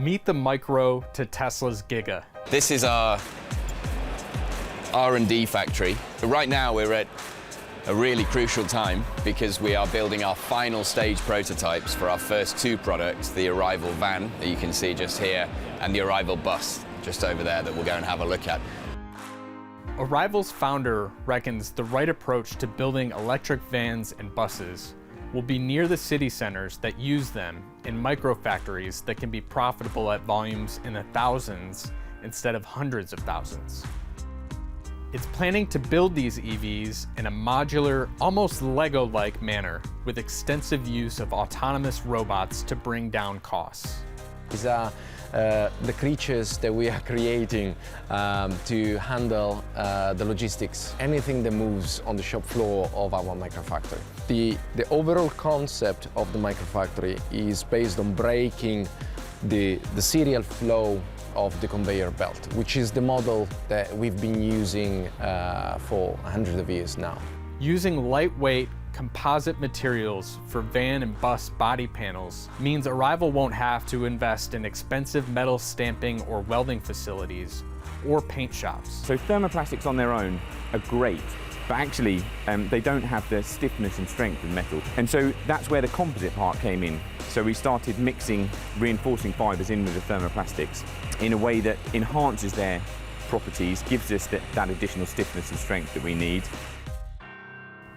Meet the micro to Tesla's giga. This is our R&D factory. Right now we're at a really crucial time because we are building our final stage prototypes for our first two products, the Arrival van that you can see just here and the Arrival bus just over there that we'll go and have a look at. Arrival's founder reckons the right approach to building electric vans and buses will be near the city centers that use them in microfactories that can be profitable at volumes in the thousands instead of hundreds of thousands. It's planning to build these EVs in a modular, almost Lego-like manner with extensive use of autonomous robots to bring down costs. These are the creatures that we are creating to handle the logistics, anything that moves on the shop floor of our microfactory. The overall concept of the microfactory is based on breaking the serial flow of the conveyor belt, which is the model that we've been using for hundreds of years now. Using lightweight composite materials for van and bus body panels means Arrival won't have to invest in expensive metal stamping or welding facilities or paint shops. So thermoplastics on their own are great, but actually they don't have the stiffness and strength of metal. And so that's where the composite part came in. So we started mixing reinforcing fibers in with the thermoplastics in a way that enhances their properties, gives us that additional stiffness and strength that we need.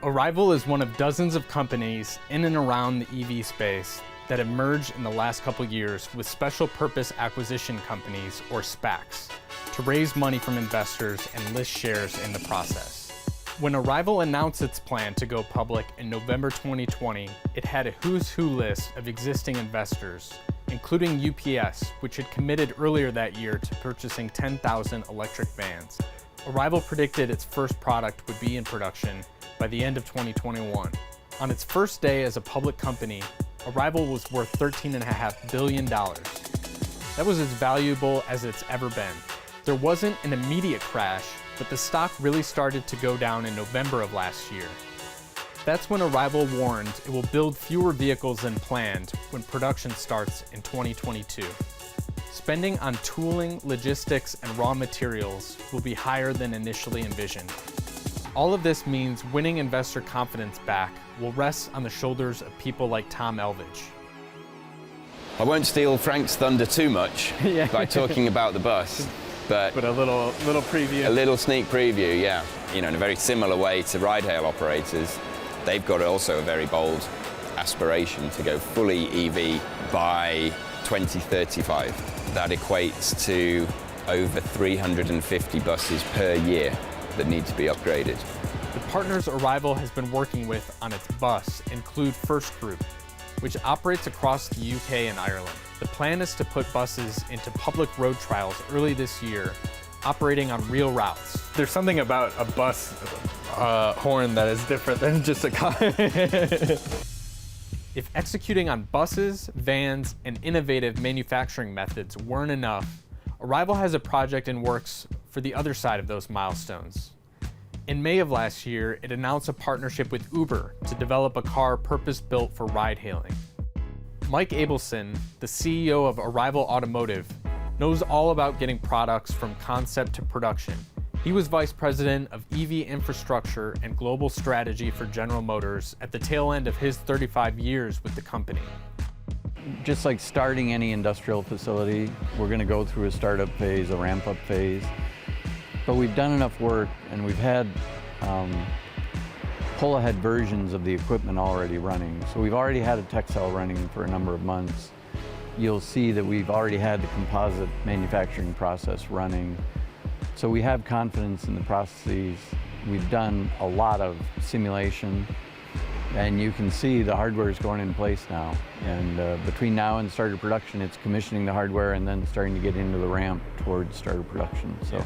Arrival is one of dozens of companies in and around the EV space that have merged in the last couple years with special purpose acquisition companies, or SPACs, to raise money from investors and list shares in the process. When Arrival announced its plan to go public in November 2020, it had a who's who list of existing investors, including UPS, which had committed earlier that year to purchasing 10,000 electric vans. Arrival predicted its first product would be in production by the end of 2021. On its first day as a public company, Arrival was worth $13.5 billion. That was as valuable as it's ever been. There wasn't an immediate crash, but the stock really started to go down in November of last year. That's when Arrival warned it will build fewer vehicles than planned when production starts in 2022. Spending on tooling, logistics, and raw materials will be higher than initially envisioned. All of this means winning investor confidence back will rest on the shoulders of people like Tom Elvidge. I won't steal Frank's thunder too much by talking about the bus, but a little preview. A little sneak preview, yeah. You know, in a very similar way to ride-hail operators, they've got also a very bold aspiration to go fully EV by 2035. That equates to over 350 buses per year that need to be upgraded. The partners Arrival has been working with on its bus include First Group, which operates across the UK and Ireland. The plan is to put buses into public road trials early this year, operating on real routes. There's something about a bus horn that is different than just a car. If executing on buses, vans, and innovative manufacturing methods weren't enough, Arrival has a project in works for the other side of those milestones. In May of last year, it announced a partnership with Uber to develop a car purpose-built for ride-hailing. Mike Abelson, the CEO of Arrival Automotive, knows all about getting products from concept to production. He was vice president of EV infrastructure and global strategy for General Motors at the tail end of his 35 years with the company. Just like starting any industrial facility, we're going to go through a startup phase, a ramp-up phase. But we've done enough work and we've had pull-ahead versions of the equipment already running. So we've already had a textile running for a number of months. You'll see that we've already had the composite manufacturing process running. So we have confidence in the processes. We've done a lot of simulation, and you can see the hardware is going in place now. And between now and start of production, it's commissioning the hardware and then starting to get into the ramp towards start of production. So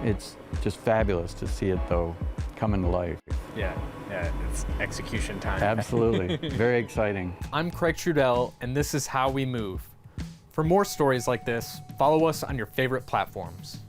it's just fabulous to see it, though, come into life. Yeah, it's execution time. Absolutely, very exciting. I'm Craig Trudell, and this is How We Move. For more stories like this, follow us on your favorite platforms.